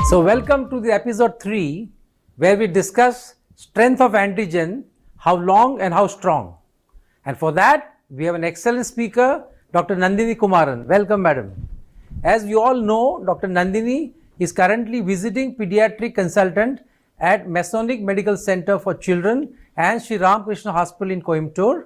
So welcome to the episode 3 where we discuss strength of antigen, how long and how strong. And for that we have an excellent speaker, Dr. Nandini Kumaran. Welcome, madam. As you all know, Dr. Nandini is currently visiting pediatric consultant at Masonic Medical Center for Children and Sri Ramakrishna Hospital in Coimbatore.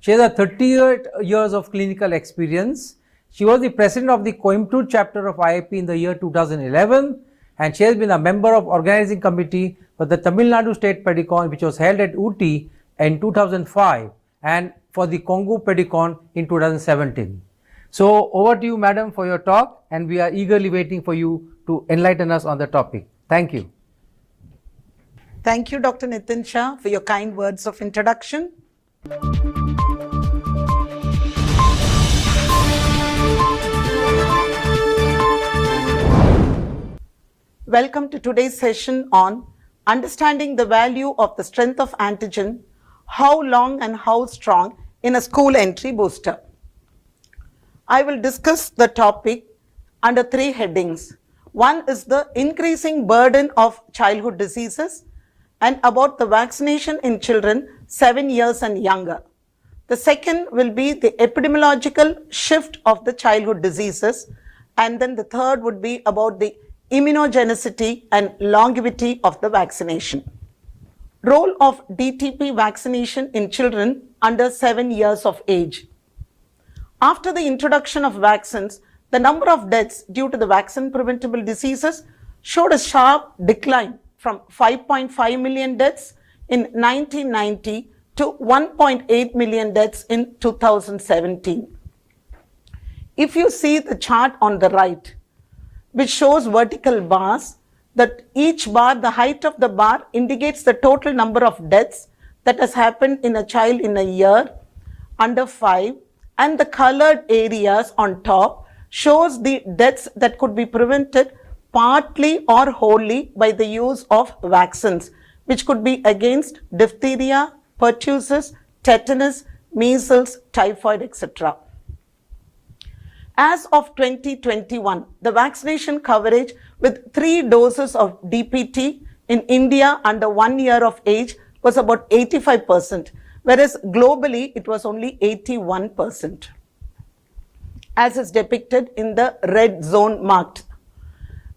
She has a 38 years of clinical experience. She was the president of the Coimbatore chapter of IIP in the year 2011, and she has been a member of organizing committee for the Tamil Nadu State Pedicon, which was held at Ooty in 2005, and for the Congo Pedicon in 2017. So over to you, madam, for your talk, and we are eagerly waiting for you to enlighten us on the topic. Thank you. Thank you, Dr. Nitin Shah, for your kind words of introduction. Welcome to today's session on understanding the value of the strength of antigen, how long and how strong in a school entry booster. I will discuss the topic under 3 headings. One is the increasing burden of childhood diseases and about the vaccination in children 7 years and younger. The second will be the epidemiological shift of the childhood diseases, and then the third would be about the immunogenicity and longevity of the vaccination. Role of DTP vaccination in children under 7 years of age. After the introduction of vaccines, the number of deaths due to the vaccine preventable diseases showed a sharp decline from 5.5 million deaths in 1990 to 1.8 million deaths in 2017. If you see the chart on the right, which shows vertical bars, that each bar, the height of the bar indicates the total number of deaths that has happened in a child in a year under 5, and the colored areas on top shows the deaths that could be prevented partly or wholly by the use of vaccines, which could be against diphtheria, pertussis, tetanus, measles, typhoid, etc. As of 2021, the vaccination coverage with 3 doses of DPT in India under 1 year of age was about 85%, whereas globally it was only 81%, as is depicted in the red zone marked.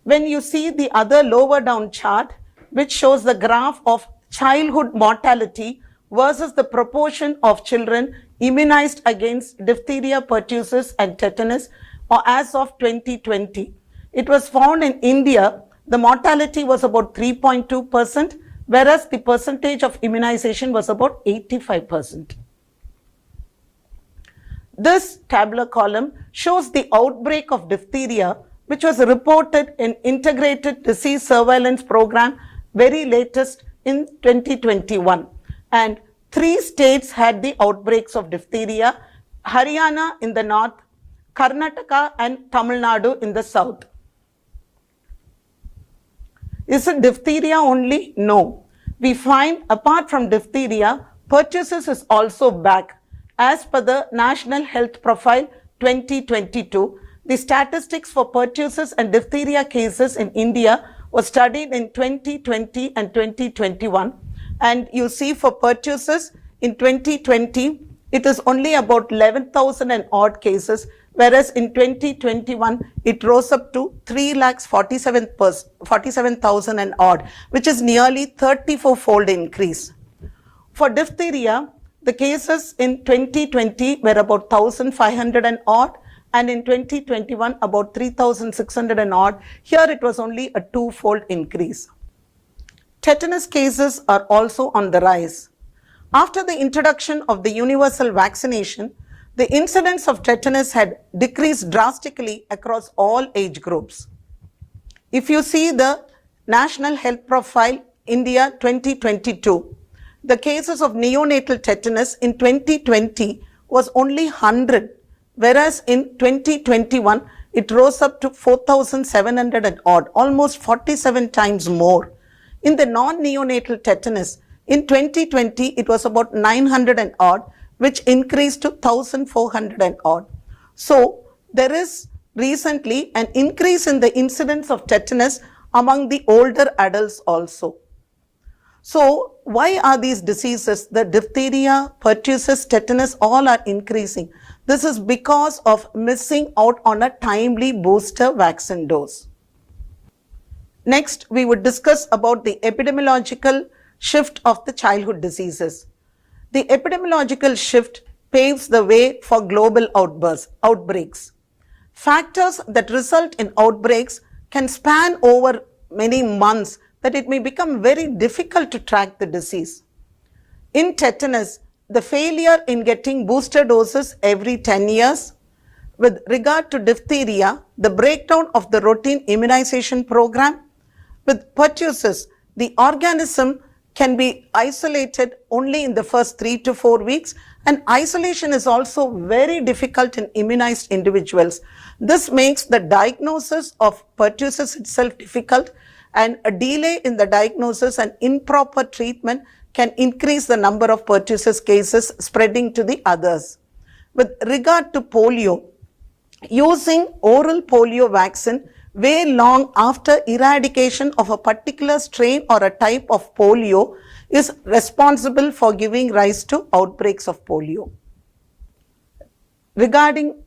When you see the other lower down chart, which shows the graph of childhood mortality versus the proportion of children immunized against diphtheria, pertussis and tetanus, or as of 2020. It was found in India, the mortality was about 3.2%, whereas the percentage of immunization was about 85%. This tabular column shows the outbreak of diphtheria, which was reported in Integrated Disease Surveillance Program, very latest in 2021. And 3 states had the outbreaks of diphtheria: Haryana in the north, Karnataka and Tamil Nadu in the south. Is it diphtheria only? No. We find apart from diphtheria, pertussis is also back. As per the National Health Profile 2022, the statistics for pertussis and diphtheria cases in India was studied in 2020 and 2021. And you see for pertussis in 2020, it is only about 11,000 and odd cases, whereas in 2021, it rose up to 3,47,000 and odd, which is nearly 34-fold increase. For diphtheria, the cases in 2020 were about 1,500 and odd, and in 2021 about 3,600 and odd. Here it was only a 2-fold increase. Tetanus cases are also on the rise. After the introduction of the universal vaccination, the incidence of tetanus had decreased drastically across all age groups. If you see the National Health Profile India 2022, the cases of neonatal tetanus in 2020 was only 100, whereas in 2021 it rose up to 4,700 and odd, almost 47 times more. In the non-neonatal tetanus, in 2020 it was about 900 and odd, which increased to 1,400 and odd. So there is recently an increase in the incidence of tetanus among the older adults also. So why are these diseases, the diphtheria, pertussis, tetanus, all are increasing? This is because of missing out on a timely booster vaccine dose. Next, we would discuss about the epidemiological shift of the childhood diseases. The epidemiological shift paves the way for global outbreaks. Factors that result in outbreaks can span over many months that it may become very difficult to track the disease. In tetanus, the failure in getting booster doses every 10 years. With regard to diphtheria, the breakdown of the routine immunization program. With pertussis, the organism can be isolated only in the first 3 to 4 weeks, and isolation is also very difficult in immunized individuals. This makes the diagnosis of pertussis itself difficult, and a delay in the diagnosis and improper treatment can increase the number of pertussis cases spreading to the others. With regard to polio, using oral polio vaccine way long after eradication of a particular strain or a type of polio is responsible for giving rise to outbreaks of polio. Regarding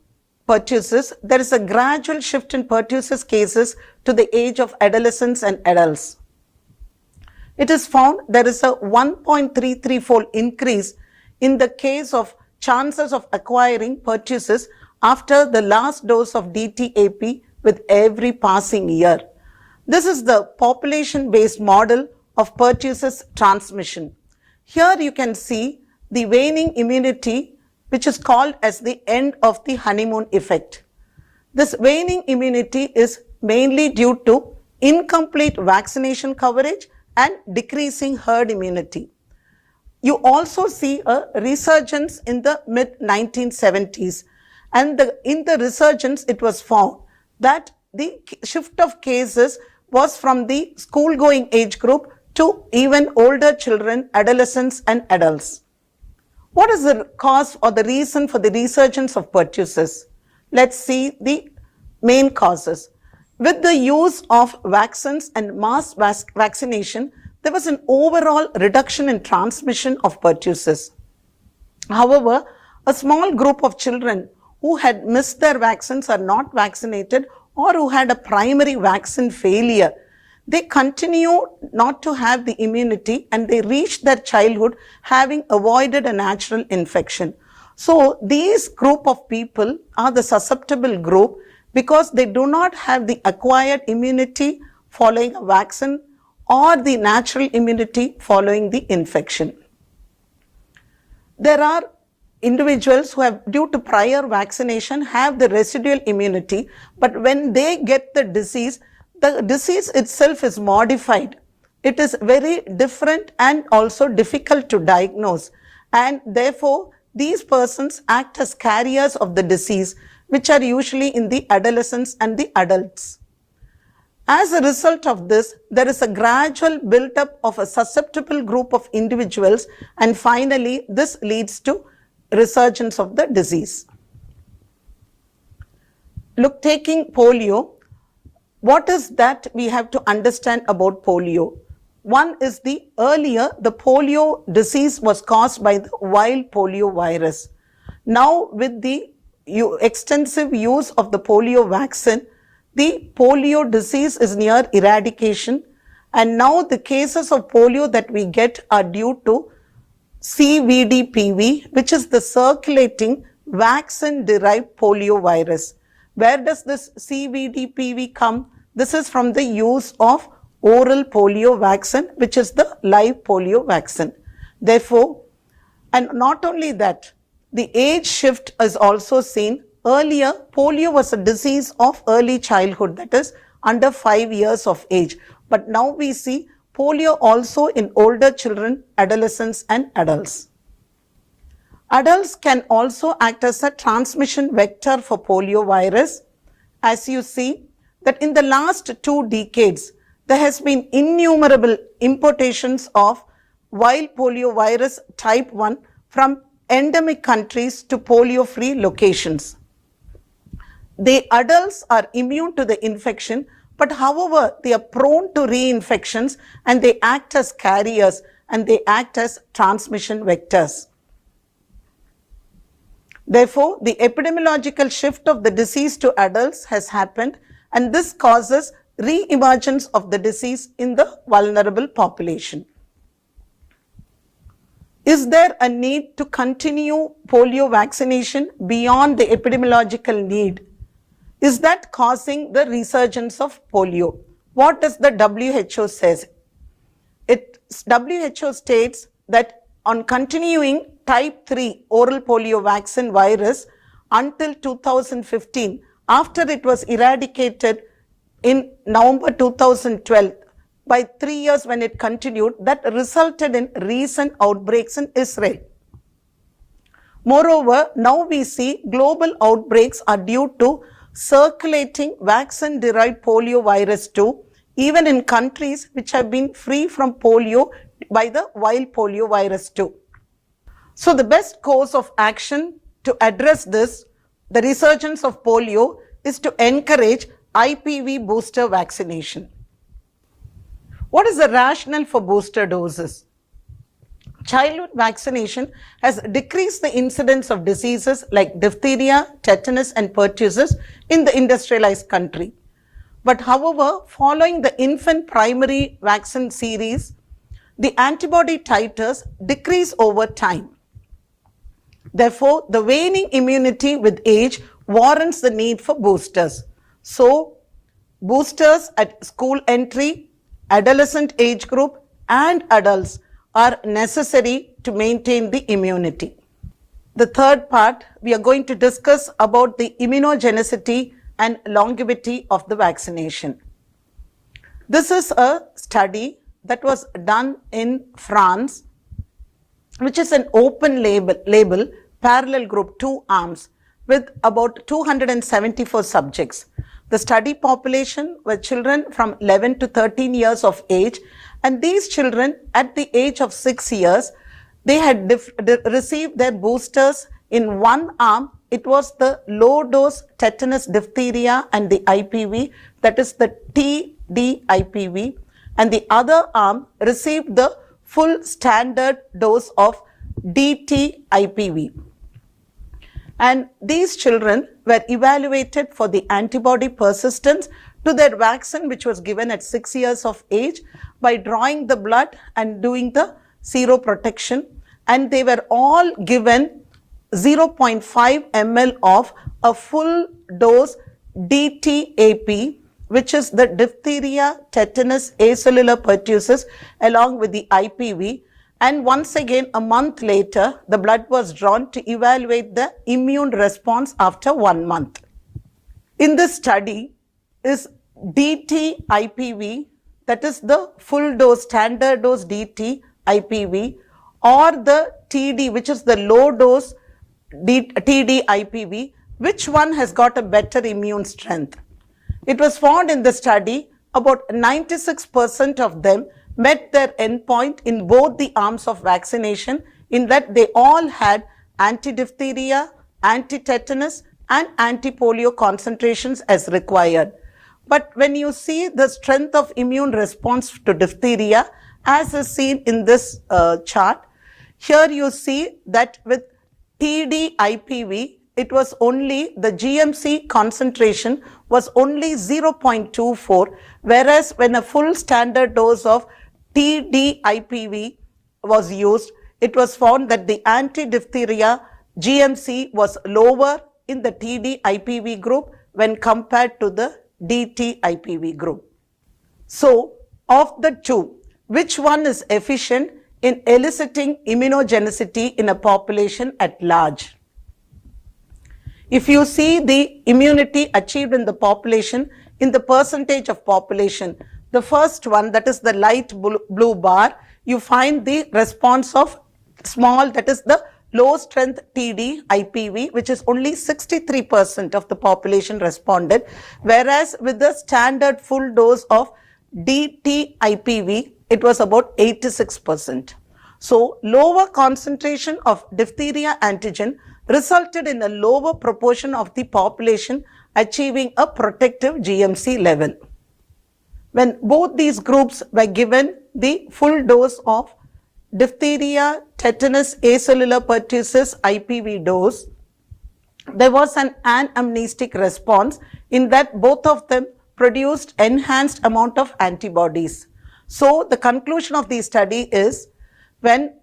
pertussis, there is a gradual shift in pertussis cases to the age of adolescents and adults. It is found there is a 1.33-fold increase in the case of chances of acquiring pertussis after the last dose of DTaP with every passing year. This is the population-based model of pertussis transmission. Here you can see the waning immunity, which is called as the end of the honeymoon effect. This waning immunity is mainly due to incomplete vaccination coverage and decreasing herd immunity. You also see a resurgence in the mid-1970s, and in the resurgence it was found that the shift of cases was from the school-going age group to even older children, adolescents and adults. What is the cause or the reason for the resurgence of pertussis? Let's see the main causes. With the use of vaccines and mass vaccination, there was an overall reduction in transmission of pertussis. However, a small group of children who had missed their vaccines, are not vaccinated, or who had a primary vaccine failure, they continue not to have the immunity and they reach their childhood having avoided a natural infection. So these group of people are the susceptible group because they do not have the acquired immunity following a vaccine or the natural immunity following the infection. There are individuals who have, due to prior vaccination, have the residual immunity, but when they get the disease itself is modified. It is very different and also difficult to diagnose, and therefore these persons act as carriers of the disease, which are usually in the adolescents and the adults. As a result of this, there is a gradual build-up of a susceptible group of individuals, and finally this leads to resurgence of the disease. Look, taking polio, what is that we have to understand about polio? One is the polio disease was caused by the wild polio virus. Now with the extensive use of the polio vaccine, the polio disease is near eradication, and now the cases of polio that we get are due to CVD-PV, which is the circulating vaccine-derived polio virus. Where does this CVD-PV come? This is from the use of oral polio vaccine, which is the live polio vaccine. Therefore, and not only that, the age shift is also seen. Earlier, polio was a disease of early childhood, that is under 5 years of age. But now we see polio also in older children, adolescents and adults. Adults can also act as a transmission vector for polio virus. As you see that in the last 2 decades, there has been innumerable importations of wild polio virus type 1 from endemic countries to polio-free locations. The adults are immune to the infection, But however, they are prone to reinfections and they act as carriers and they act as transmission vectors. Therefore, the epidemiological shift of the disease to adults has happened, and this causes re-emergence of the disease in the vulnerable population. Is there a need to continue polio vaccination beyond the epidemiological need? Is that causing the resurgence of polio? What does the WHO says? WHO states that on continuing type 3 oral polio vaccine virus until 2015, after it was eradicated in November 2012, by 3 years when it continued, that resulted in recent outbreaks in Israel. Moreover, now we see global outbreaks are due to circulating vaccine-derived polio virus 2, even in countries which have been free from polio by the wild polio virus 2. So the best course of action to address this, the resurgence of polio, is to encourage IPV booster vaccination. What is the rationale for booster doses? Childhood vaccination has decreased the incidence of diseases like diphtheria, tetanus and pertussis in the industrialized country. But however, following the infant primary vaccine series, the antibody titers decrease over time. Therefore, the waning immunity with age warrants the need for boosters. So, boosters at school entry, adolescent age group and adults are necessary to maintain the immunity. The third part, we are going to discuss about the immunogenicity and longevity of the vaccination. This is a study that was done in France, which is an open label parallel group, 2 arms, with about 274 subjects. The study population were children from 11 to 13 years of age, and these children at the age of 6 years, they had received their boosters. In one arm, it was the low dose tetanus, diphtheria and the IPV, that is the TD-IPV, and the other arm received the full standard dose of DT-IPV. And these children were evaluated for the antibody persistence to their vaccine, which was given at 6 years of age, by drawing the blood and doing the seroprotection. And they were all given 0.5 ml of a full dose DTAP, which is the diphtheria, tetanus, acellular pertussis, along with the IPV. And once again, a month later, the blood was drawn to evaluate the immune response after 1 month. In this study is DT-IPV, that is the full dose, standard dose DT-IPV, or the TD, which is the low dose TD-IPV, which one has got a better immune strength? It was found in the study about 96% of them met their endpoint in both the arms of vaccination, in that they all had anti-diphtheria, anti-tetanus and anti-polio concentrations as required. But when you see the strength of immune response to diphtheria, as is seen in this chart, here you see that with TD-IPV, it was only the GMC concentration was only 0.24, whereas when a full standard dose of TD-IPV was used, it was found that the anti-diphtheria GMC was lower in the TD-IPV group when compared to the DT-IPV group. So, of the two, which one is efficient in eliciting immunogenicity in a population at large? If you see the immunity achieved in the population, in the percentage of population, the first one, that is the light blue bar, you find the response of small, that is the low strength TD-IPV, which is only 63% of the population responded, whereas with the standard full dose of DT-IPV, it was about 86%. So, lower concentration of diphtheria antigen resulted in a lower proportion of the population achieving a protective GMC level. when both these groups were given the full dose of diphtheria, tetanus, acellular pertussis, IPV dose, there was an anamnestic response in that both of them produced enhanced amount of antibodies. So the conclusion of the study is when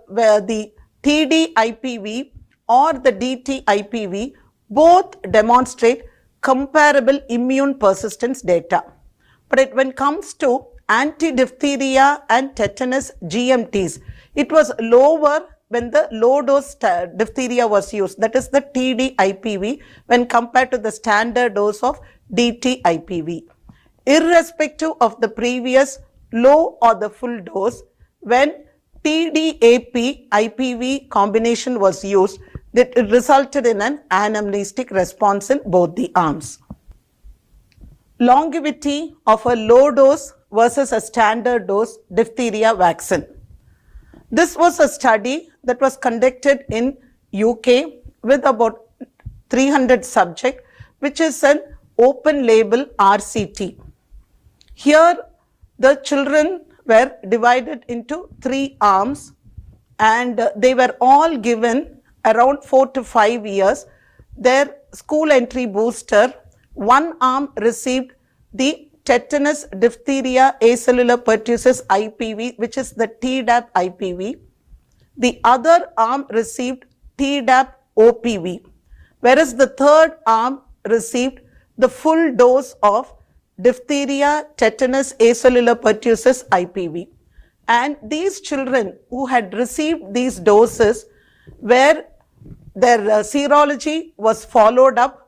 where the TD-IPV or the DT-IPV both demonstrate comparable immune persistence data. But when it comes to anti-diphtheria and tetanus GMTs, it was lower when the low dose diphtheria was used, that is the TD-IPV, when compared to the standard dose of DT-IPV. Irrespective of the previous low or the full dose, when TD-AP-IPV combination was used, that it resulted in an anamnestic response in both the arms. Longevity of a low dose versus a standard dose diphtheria vaccine. This was a study that was conducted in UK with about 300 subjects, which is an open label RCT. Here the children were divided into 3 arms and they were all given around 4 to 5 years their school entry booster. One arm received the tetanus, diphtheria, acellular pertussis IPV, which is the Tdap IPV. The other arm received Tdap OPV, whereas the third arm received the full dose of diphtheria, tetanus, acellular pertussis IPV. And these children who had received these doses, where their serology was followed up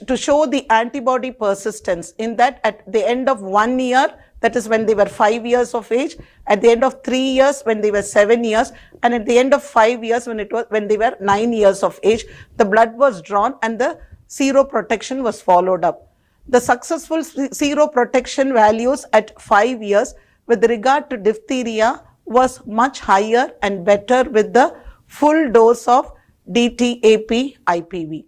to show the antibody persistence, in that at the end of 1 year, that is when they were 5 years of age, at the end of 3 years when they were 7 years, and at the end of 5 years when they were 9 years of age, the blood was drawn and the seroprotection was followed up. The successful seroprotection values at 5 years with regard to diphtheria was much higher and better with the full dose of DTAP IPV.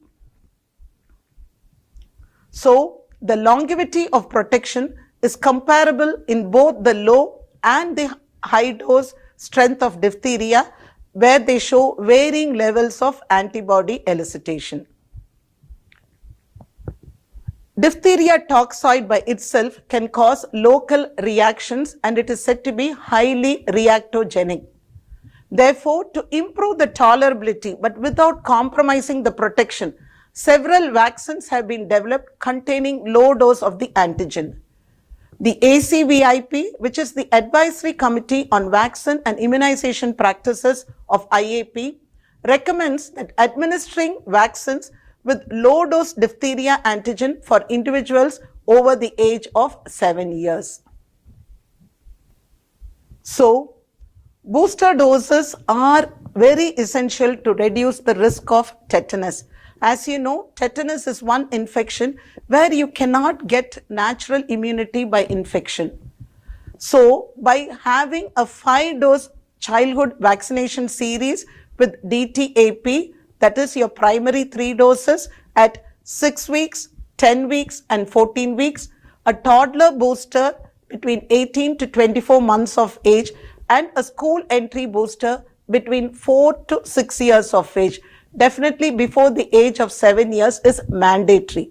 So the longevity of protection is comparable in both the low and the high dose strength of diphtheria, where they show varying levels of antibody elicitation. Diphtheria toxoid by itself can cause local reactions and it is said to be highly reactogenic. Therefore, to improve the tolerability but without compromising the protection, several vaccines have been developed containing low dose of the antigen. The ACVIP, which is the Advisory Committee on Vaccine and Immunization Practices of IAP, recommends that administering vaccines with low dose diphtheria antigen for individuals over the age of 7 years. So, booster doses are very essential to reduce the risk of tetanus. As you know, tetanus is one infection where you cannot get natural immunity by infection. So, by having a 5-dose childhood vaccination series with DTAP, that is your primary 3 doses at 6 weeks, 10 weeks and 14 weeks, a toddler booster between 18 to 24 months of age, and a school entry booster between 4 to 6 years of age, definitely before the age of 7 years, is mandatory.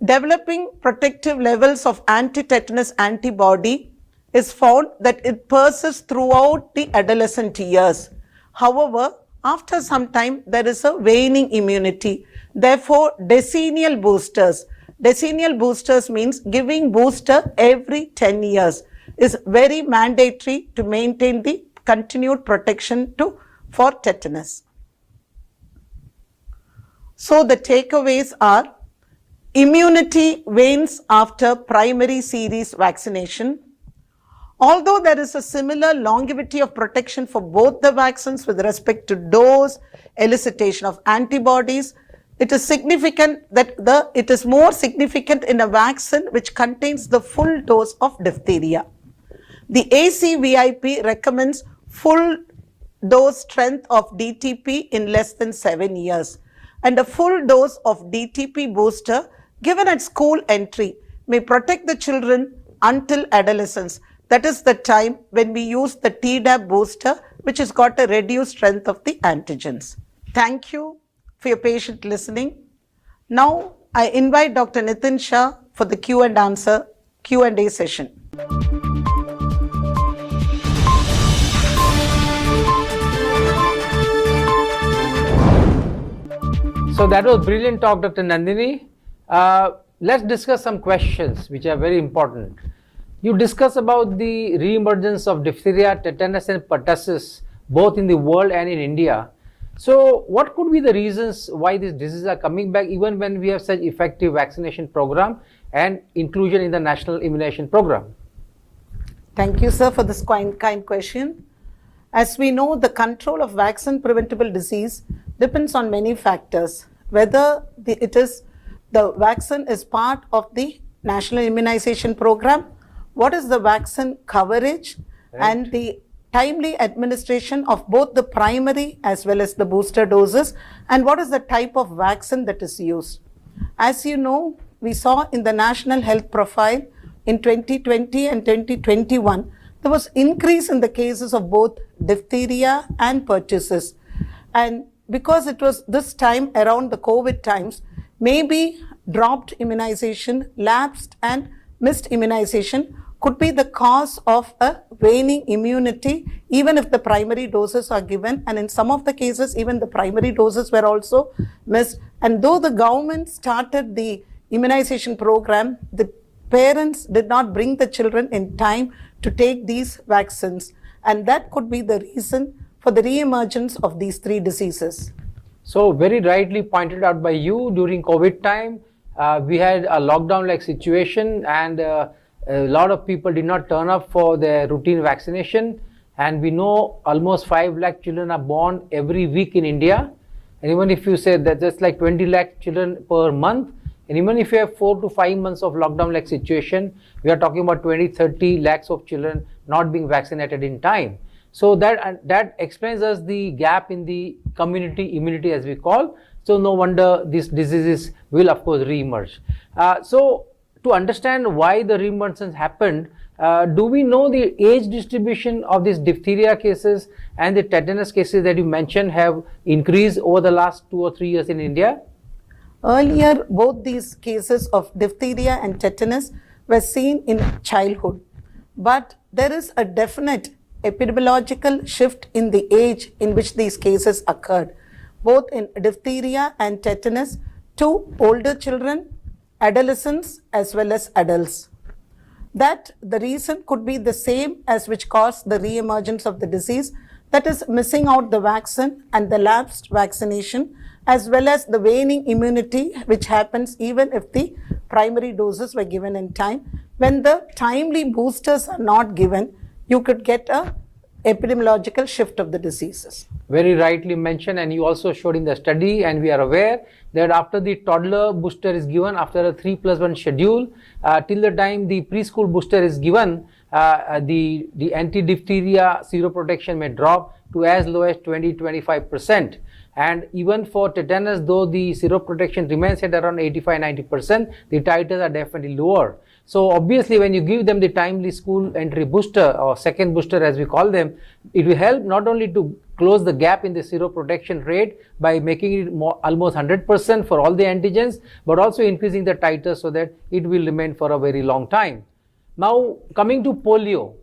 Developing protective levels of anti-tetanus antibody is found that it persists throughout the adolescent years. However, after some time, there is a waning immunity. Therefore, decennial boosters means giving booster every 10 years is very mandatory to maintain the continued protection for tetanus. So the takeaways are: immunity wanes after primary series vaccination. Although there is a similar longevity of protection for both the vaccines with respect to dose, elicitation of antibodies, it is significant that it is more significant in a vaccine which contains the full dose of diphtheria. The ACVIP recommends full dose strength of DTP in less than 7 years, and a full dose of DTP booster given at school entry may protect the children until adolescence. That is the time when we use the Tdap booster, which has got a reduced strength of the antigens. Thank you for your patient listening. Now I invite Dr. Nitin Shah for the Q&A session. So that was brilliant talk, Dr. Nandini. Let's discuss some questions which are very important. You discuss about the re-emergence of diphtheria, tetanus and pertussis both in the world and in India. So what could be the reasons why these diseases are coming back even when we have such effective vaccination program and inclusion in the national immunization program? Thank you, sir, for this kind question. As we know, the control of vaccine preventable disease depends on many factors. Whether the vaccine is part of the national immunization program, what is the vaccine coverage, right, and the timely administration of both the primary as well as the booster doses, and what is the type of vaccine that is used. As you know, we saw in the national health profile in 2020 and 2021, there was increase in the cases of both diphtheria and pertussis. And because it was this time around the COVID times, maybe dropped immunization, lapsed and missed immunization could be the cause of a waning immunity, even if the primary doses are given. And in some of the cases, even the primary doses were also missed. And though the government started the immunization program, the parents did not bring the children in time to take these vaccines. And that could be the reason for the re-emergence of these three diseases. So very rightly pointed out by you, during COVID time, we had a lockdown-like situation and a lot of people did not turn up for their routine vaccination. And we know almost 5 lakh children are born every week in India. And even if you say that that's like 20 lakh children per month, and even if you have 4 to 5 months of lockdown-like situation, we are talking about 20-30 lakhs of children not being vaccinated in time. So that explains us the gap in the community immunity, as we call. So no wonder these diseases will of course re-emerge. So to understand why the re-emergence happened, do we know the age distribution of these diphtheria cases and the tetanus cases that you mentioned have increased over the last 2 or 3 years in India? Earlier, both these cases of diphtheria and tetanus were seen in childhood. But there is a definite epidemiological shift in the age in which these cases occurred, both in diphtheria and tetanus, to older children, adolescents as well as adults. That the reason could be the same as which caused the re-emergence of the disease, that is missing out the vaccine and the lapsed vaccination, as well as the waning immunity which happens even if the primary doses were given in time. When the timely boosters are not given, you could get a epidemiological shift of the diseases. Very rightly mentioned, and you also showed in the study, and we are aware that after the toddler booster is given, after a 3+1 schedule, till the time the preschool booster is given, the anti-diphtheria seroprotection may drop to as low as 20-25%. And even for tetanus, though the seroprotection remains at around 85-90%, the titers are definitely lower. So obviously when you give them the timely school entry booster or second booster as we call them, it will help not only to close the gap in the seroprotection rate by making it almost 100% for all the antigens, but also increasing the titers so that it will remain for a very long time. Now coming to polio,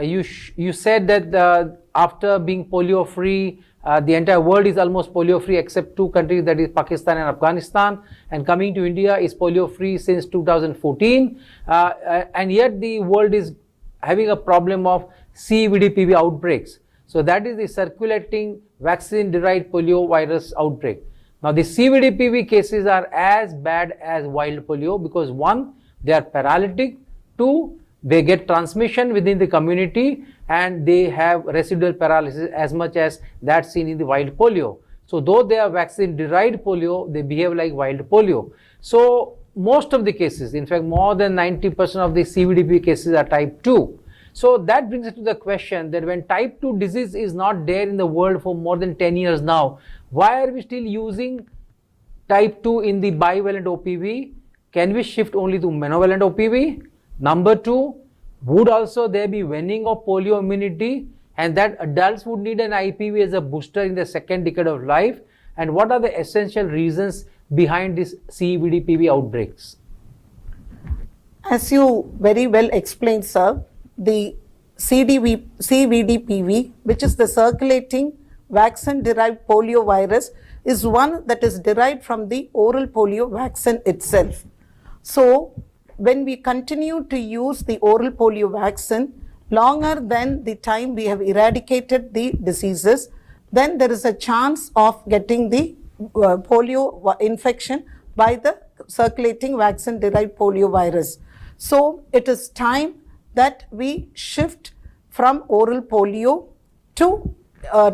you said that after being polio free, the entire world is almost polio free except 2 countries, that is Pakistan and Afghanistan, and coming to India is polio free since 2014, and yet the world is having a problem of CVD-PV outbreaks. So that is the circulating vaccine derived polio virus outbreak. Now the CVD-PV cases are as bad as wild polio because 1, they are paralytic, 2, they get transmission within the community, and they have residual paralysis as much as that seen in the wild polio. So though they are vaccine derived polio, they behave like wild polio. So most of the cases, in fact more than 90% of the CVD-PV cases are type 2. So that brings us to the question that when type 2 disease is not there in the world for more than 10 years now, why are we still using type 2 in the bivalent OPV? can we shift only to monovalent OPV? Number 2, would also there be waning of polio immunity, and that adults would need an IPV as a booster in the second decade of life? And what are the essential reasons behind these CVD-PV outbreaks? As you very well explained, sir, the CVD-PV, which is the circulating vaccine-derived polio virus, is one that is derived from the oral polio vaccine itself. So, when we continue to use the oral polio vaccine longer than the time we have eradicated the diseases, then there is a chance of getting the polio infection by the circulating vaccine-derived polio virus. So, it is time that we shift from oral polio to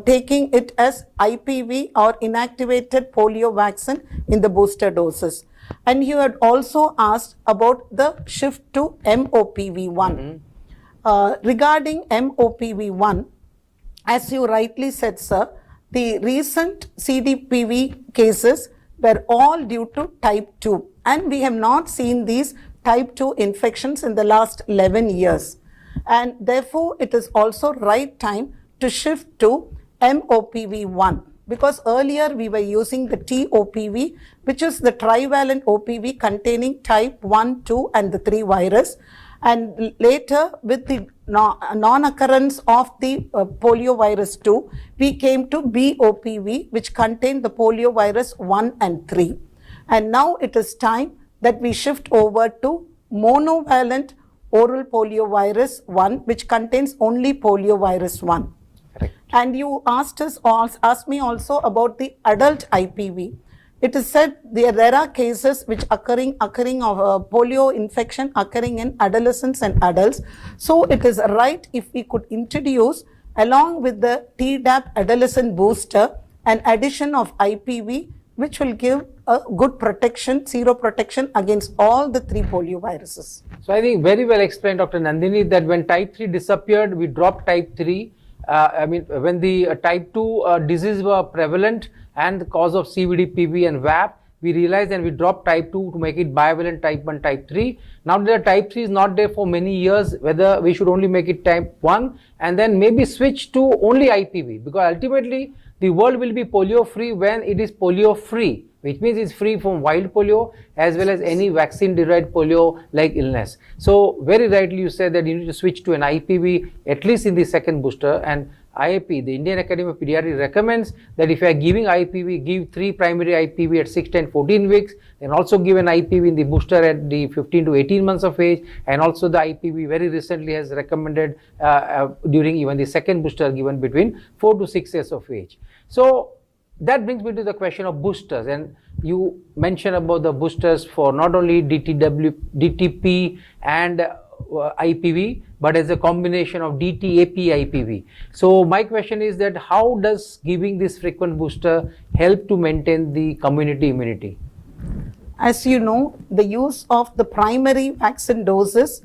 taking it as IPV or inactivated polio vaccine in the booster doses. And you had also asked about the shift to MOPV1. Regarding MOPV1, as you rightly said, sir, the recent CDPV cases were all due to type 2, and we have not seen these type 2 infections in the last 11 years. And therefore, it is also right time to shift to MOPV1, because earlier we were using the TOPV, which is the trivalent OPV containing type 1, 2 and the 3 virus. And later, with the non-occurrence of the polio virus 2, we came to BOPV, which contained the polio virus 1 and 3. And now it is time that we shift over to monovalent oral polio virus 1, which contains only polio virus 1. Correct. And you asked me also about the adult IPV. It is said there are cases which occurring of polio infection occurring in adolescents and adults. So it is right if we could introduce, along with the Tdap adolescent booster, an addition of IPV, which will give a good protection, seroprotection against all the 3 polio viruses. So I think very well explained, Dr. Nandini, that when type 3 disappeared, we dropped type 3. When the type 2 disease were prevalent and the cause of CVD, PV and VAP, we realized and we dropped type 2 to make it bivalent type 1, type 3. Now that type 3 is not there for many years, whether we should only make it type 1 and then maybe switch to only IPV, because ultimately the world will be polio free when it is polio free, which means it's free from wild polio as well as any vaccine derived polio like illness. So very rightly you said that you need to switch to an IPV at least in the second booster, and IAP, the Indian Academy of Pediatrics, recommends that if you are giving IPV, give 3 primary IPV at 6, 10, 14 weeks, and also give an IPV in the booster at the 15 to 18 months of age, and also the IPV very recently has recommended during even the second booster given between 4 to 6 years of age. So that brings me to the question of boosters, and you mentioned about the boosters for not only DTP and IPV, but as a combination of DTAP IPV. So my question is that how does giving this frequent booster help to maintain the community immunity? As you know, the use of the primary vaccine doses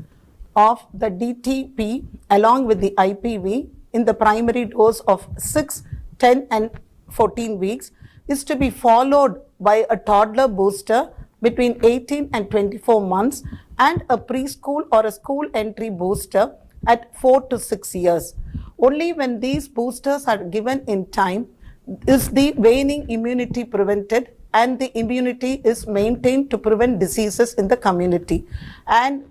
of the DTP along with the IPV in the primary dose of 6, 10 and 14 weeks is to be followed by a toddler booster between 18 and 24 months and a preschool or a school entry booster at 4 to 6 years. Only when these boosters are given in time is the waning immunity prevented and the immunity is maintained to prevent diseases in the community. And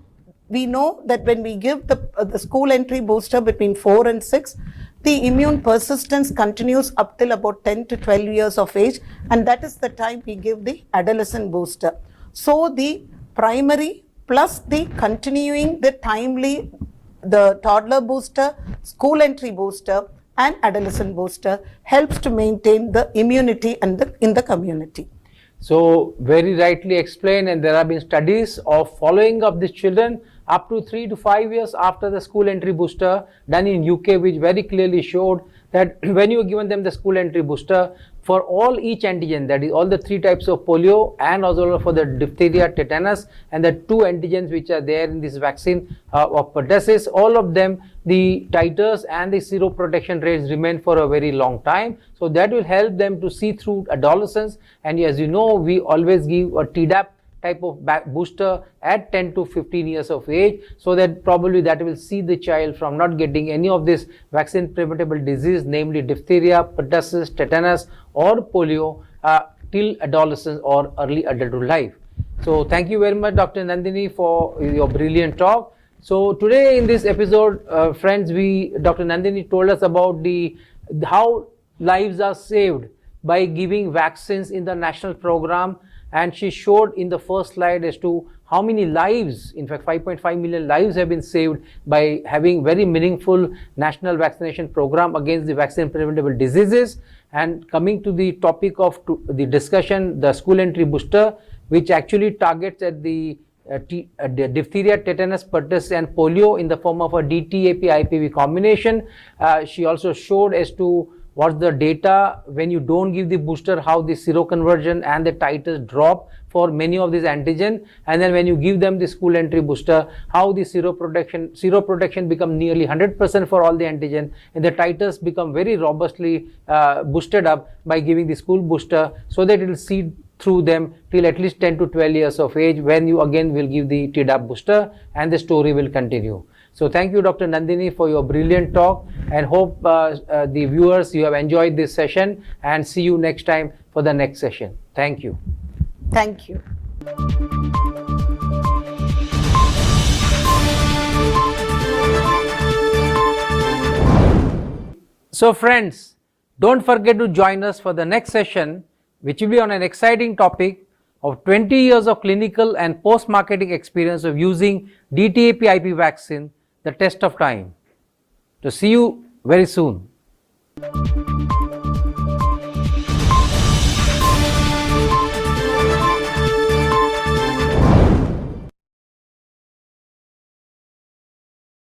we know that when we give the school entry booster between 4 and 6, the immune persistence continues up till about 10 to 12 years of age, and that is the time we give the adolescent booster. So the primary plus the continuing the timely, the toddler booster, school entry booster and adolescent booster helps to maintain the immunity and in the community. So very rightly explained, and there have been studies of following up these children up to 3 to 5 years after the school entry booster done in UK, which very clearly showed that when you given them the school entry booster for each antigen, that is all the 3 types of polio and also for the diphtheria, tetanus and the 2 antigens which are there in this vaccine of pertussis, all of them, the titers and the seroprotection rates remain for a very long time. So that will help them to see through adolescence. And as you know, we always give a Tdap type of booster at 10 to 15 years of age, so that probably that will see the child from not getting any of this vaccine preventable disease, namely diphtheria, pertussis, tetanus or polio till adolescence or early adulthood life. So thank you very much, Dr. Nandini, for your brilliant talk. So today in this episode, friends, Dr. Nandini told us about how lives are saved by giving vaccines in the national program, and she showed in the first slide as to how many lives, in fact 5.5 million lives have been saved by having very meaningful national vaccination program against the vaccine preventable diseases. And coming to the topic of the discussion, the school entry booster, which actually targets at the diphtheria, tetanus, pertussis and polio in the form of a DTAP-IPV combination. She also showed as to what's the data when you don't give the booster, how the seroconversion and the titers drop for many of these antigen, and then when you give them the school entry booster, how the seroprotection become nearly 100% for all the antigen, and the titers become very robustly boosted up by giving the school booster, so that it will see through them till at least 10 to 12 years of age, when you again will give the Tdap booster, and the story will continue. So thank you, Dr. Nandini, for your brilliant talk, and hope the viewers, you have enjoyed this session, and see you next time for the next session. Thank you. Thank you. So friends, don't forget to join us for the next session, which will be on an exciting topic of 20 years of clinical and post-marketing experience of using DTAP-IP vaccine, the test of time. To see you very soon.